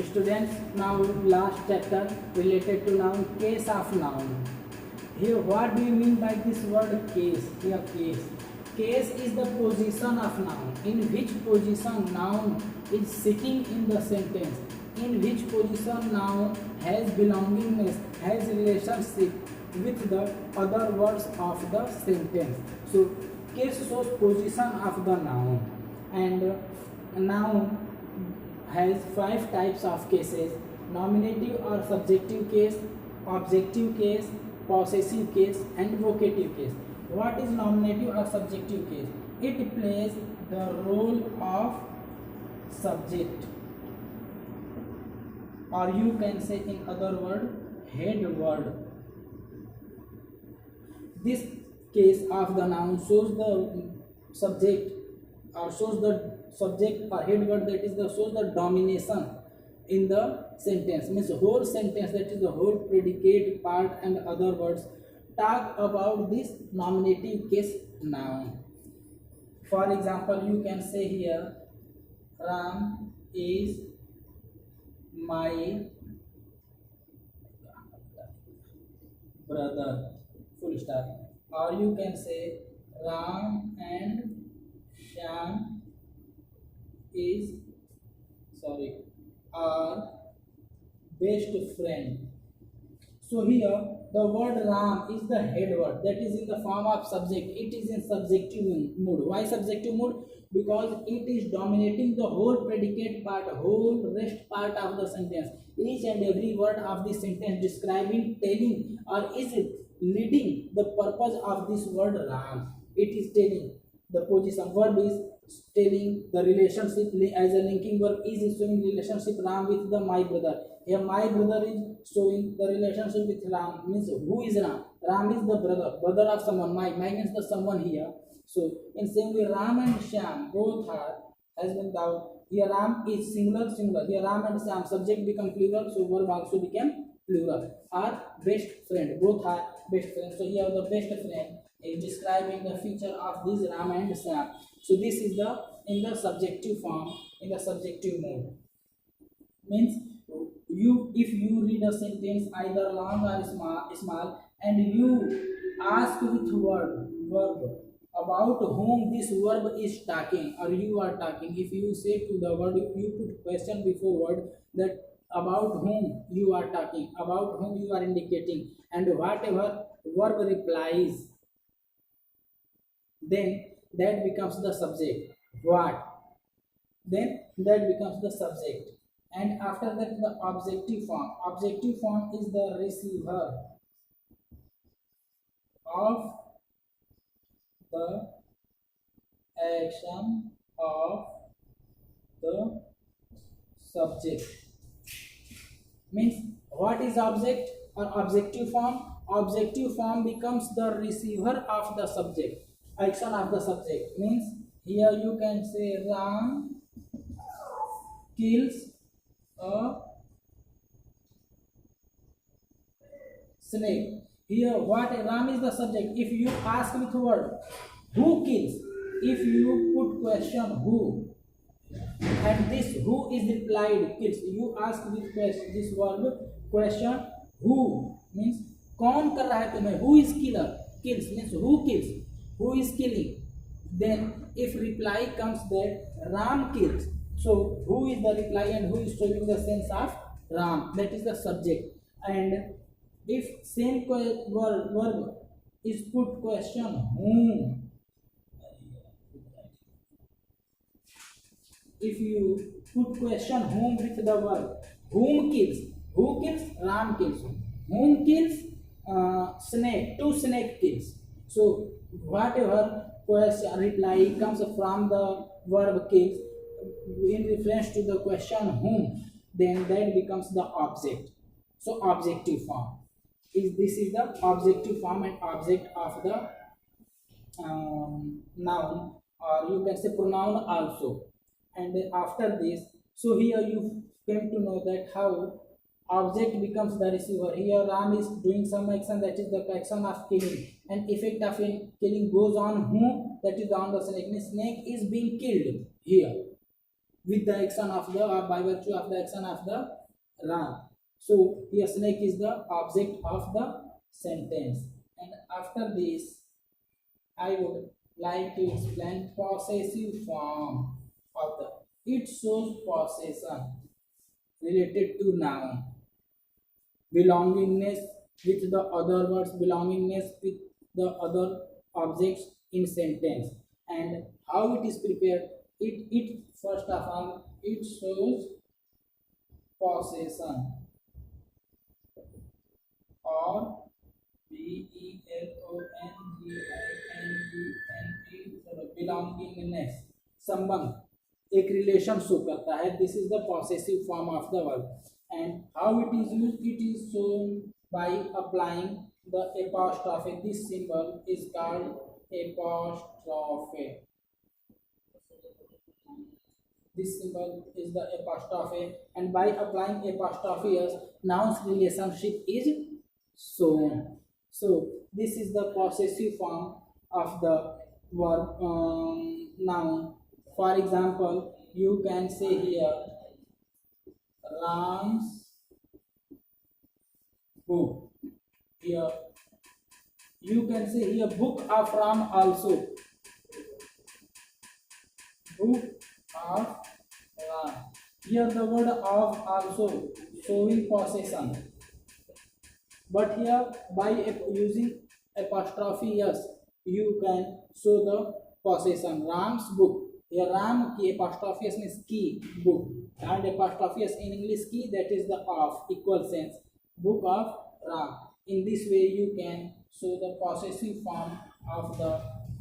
Students, now last chapter related to noun, case of noun. Here, what do you mean by this word case? Here, case. Case is the position of noun. In which position noun is sitting in the sentence. In which position noun has belongingness, has relationship with the other words of the sentence. So, case shows position of the noun. And noun has 5 types of cases: nominative or subjective case, objective case, possessive case, and vocative case. What is nominative or subjective case? It plays the role of subject, or you can say in other word, head word. This case of the noun shows the subject, or shows the subject or head word, that is the shows the domination in the sentence, means whole sentence, that is the whole predicate part and other words talk about this nominative case noun. For example, you can say here, Ram is my brother, full stop. Or you can say, Ram and Shyam is are best friend. So here the word Ram is the head word, that is in the form of subject. It is in subjective mood. Why subjective mood? Because it is dominating the whole predicate part, whole rest part of the sentence. Each and every word of the sentence describing, telling, or is it leading the purpose of this word Ram. It is telling the position. Verb is telling the relationship, as a linking verb is showing relationship Ram with the my brother. Here my brother is showing the relationship with Ram, means who is Ram? Ram is the brother of someone. My means the someone here. So in same way, Ram and Shyam both are, has been down. Here Ram is singular. Here Ram and Shyam, subject become plural, so verb also became plural. Are best friend. Both are best friends. So here the best friend is describing the feature of this Ram and Shyam. So this is the in the subjective form, in the subjective mode. Means if you read a sentence either long or small, and you ask with verb about whom this verb is talking, or you are talking. If you say to the word, you put question before word, that about whom you are talking, about whom you are indicating, and whatever verb replies, then that becomes the subject. What? Then that becomes the subject. And after that, the objective form. Objective form is the receiver of the action of the subject. Means what is object or objective form? Objective form becomes the receiver of the subject, action of the subject. Means here you can say Ram kills a snake. Here what Ram is the subject. If you ask with word who kills, if you put question who, and this who is replied kills, you ask with question, this verb question who, means कौन कर रहा है तुम्हें, who is killer, kills means who kills, who is killing. Then if reply comes that Ram kills, so who is the reply and who is showing the sense of Ram, that is the subject. And if same verb is put question whom, if you put question whom with the verb whom kills, who kills? Ram kills. Whom kills? Snake. Two snake kills. So whatever question reply comes from the verb kills in reference to the question whom, then that becomes the object. So objective form is, this is the objective form and object of the noun, or you can say pronoun also. And after this, so here you came to know that how object becomes the receiver. Here Ram is doing some action, that is the action of killing, and effect of killing goes on whom, that is on the snake. The snake is being killed here. with the action of the or by virtue of the action of the Ram. So here snake is the object of the sentence. And after this, I would like to explain possessive form of the. It shows possession related to noun, belongingness with the other words, belongingness with the other objects in sentence, and how it is prepared. It first of all it shows possession or belongingness, संबंध, एक relation show करता है. This is the possessive form of the verb and how it is use. It is shown by applying the apostrophe. This symbol is called apostrophe. This symbol is the apostrophe, and by applying apostrophe as noun's relationship is shown. So this is the possessive form of the verb noun. For example, you can say here Ram's book. Here you can say here book of Ram also. Book of Ram. Here the word of also showing possession. But here by using apostrophe s, you can show the possession. Ram's book. Here Ram की apostrophe s means की book, and apostrophe s in English की, that is the of, equal sense. Book of Ram. In this way you can show the possessive form of the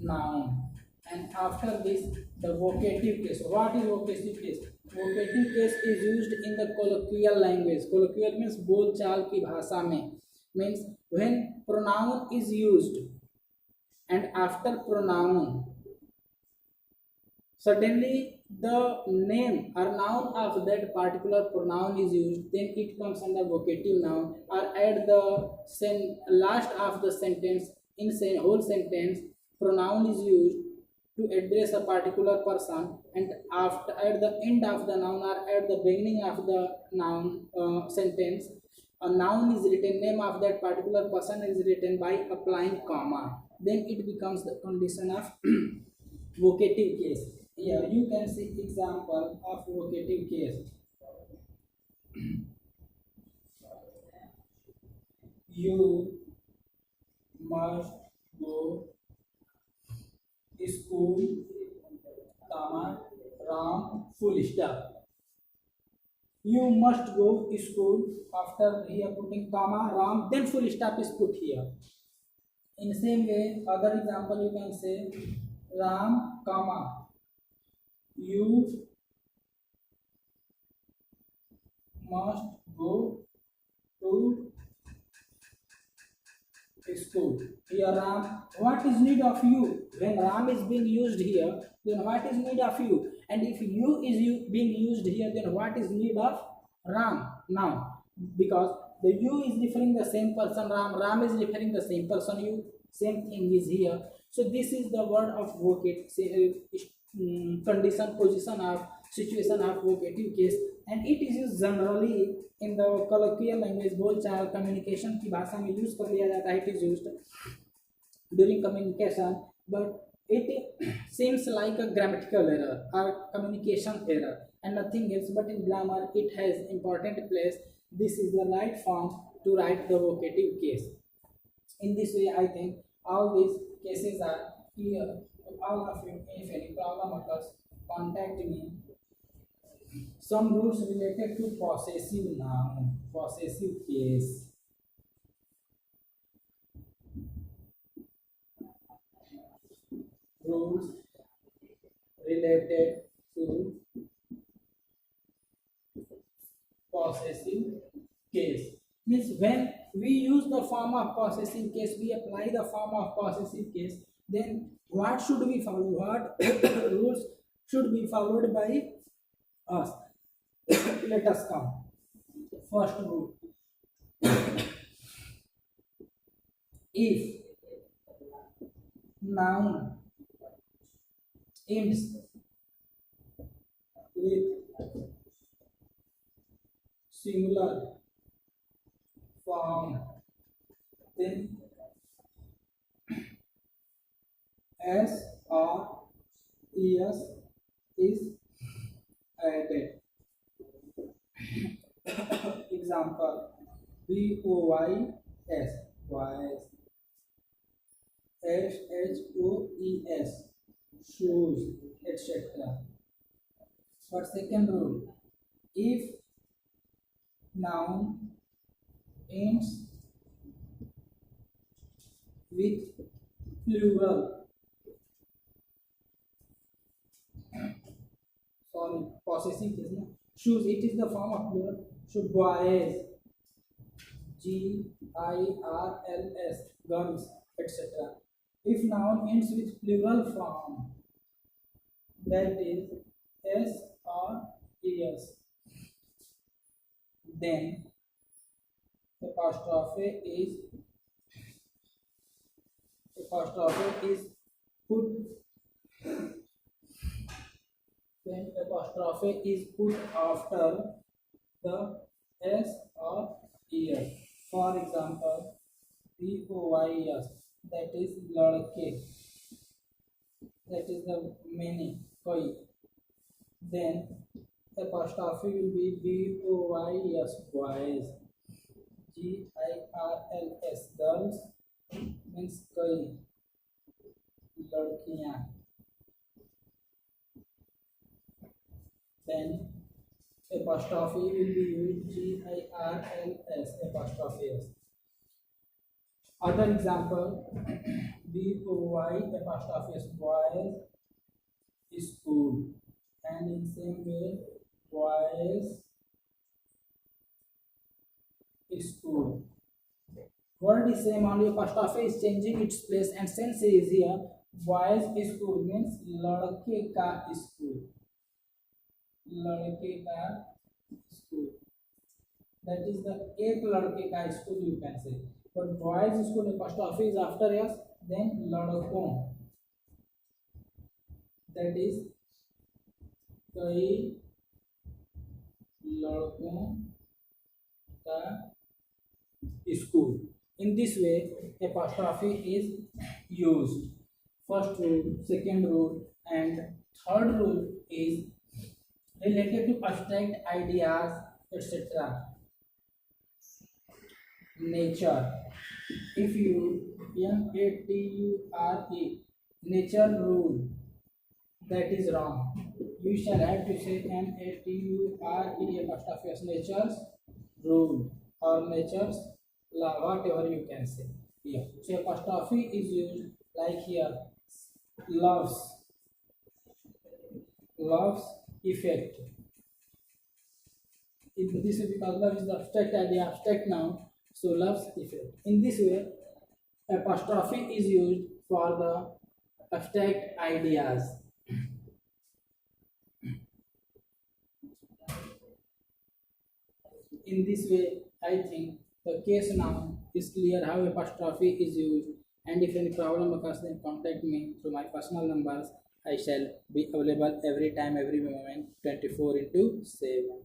noun. And after this, the vocative case. What is vocative case? Vocative case is used in the colloquial language. Colloquial means बोल चाल की भाषा में. Means when pronoun is used and after pronoun certainly the name or noun of that particular pronoun is used, then it comes under vocative noun. Or at the last of the sentence, in whole sentence pronoun is used to address a particular person, and after at the end of the noun or at the beginning of the noun sentence, a noun is written, name of that particular person is written by applying comma, then it becomes the condition of vocative case. Here you can see example of vocative case. You must go school, comma, Ram, full stop. You must go school. After here putting comma, Ram, then full stop is put here. In same way, other example you can say Ram, comma, you must go to school. Here Ram, what is need of you? When Ram is being used here, then what is need of you? And if you is being used here, then what is need of Ram now? Because the you is referring the same person, Ram is referring the same person, you, same thing is here. So this is the word of vocate, condition, position of, situation of vocative case, and it is used generally in the colloquial language. बोल चाल communication की भाषा में use कर लिया जाता है. It is used during communication, but it seems like a grammatical error or communication error and nothing else, but in grammar it has important place. This is the right form to write the vocative case. In this way, I think all these cases are clear to all of you. If any problem occurs, contact me. Some rules related to possessive noun, possessive case. Rules related to possessive case means when we use the form of possessive case, we apply the form of possessive case, then what should we follow? What rules should be followed by us? Let us come. First rule. If noun ends with singular form, then s or es is added. Example: boys, boys, shoes, shoes, etc. But second rule: if noun ends with plural, sorry, possessive is not shoes, it is the form of plural. Should boys, girls, girls, etc. If noun ends with plural form, that is s or es, then apostrophe is put when apostrophe is put after the s or es. For example, boys, that is ladke, that is the many koi. Then apostrophe will be boys, boys, girls, girls means koi, ladkiyan. Then apostrophe will be used girls, apostrophe s. Other example: boy apostrophe s, boys school, and in same way boys school. Word is same, only apostrophe is changing its place and sense is here. Boys school means लड़के का school, लड़के का school. That is the एक लड़के का school you can say. But boys school apostrophe is after yes, then लड़कों, that is कई लड़कों का school. In this way, apostrophe is used. First rule, second rule, and third rule is related to abstract ideas, etc. Nature. If you nature, nature rule, that is wrong. You shall have to say nature apostrophe s, nature's rule or nature's law, whatever you can say here. So apostrophe is used like here, loves, loves effect. In this way, because love is the abstract idea, abstract noun, so loves effect. In this way, apostrophe is used for the abstract ideas. In this way, I think the case now is clear how apostrophe is used, and if any problem occurs, then contact me through my personal numbers. I shall be available every time, every moment, 24 into 7.